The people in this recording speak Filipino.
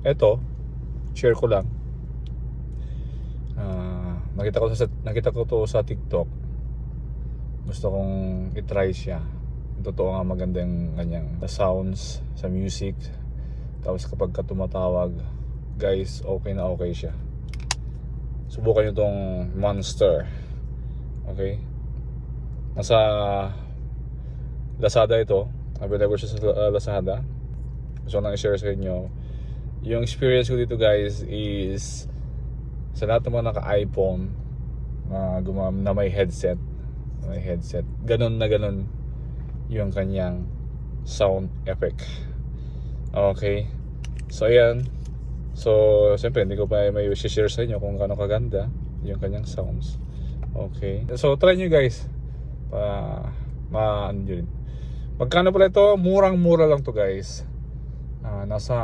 Eto, share ko lang. Nakita ko to sa TikTok. Gusto kong i-try siya. Totoo nga maganda yung kanyang sounds sa music. Tapos kapag ka tumatawag, guys, okay na okay siya. Subukan nyo tong Monster. Okay? Nasa Lazada ito. Available siya sa Lazada. Gusto ko nang i-share sa inyo. Yung experience ko dito, guys, is sa lahat ng mga naka-iPhone na may headset, ganun na ganun yung kanyang sound effect. Okay, so ayan. So siyempre hindi ko pa may share sa inyo kung gaano kaganda yung kanyang sounds. Okay, so try nyo guys. Ano yun, magkano pala ito? Murang mura lang to guys. Nasa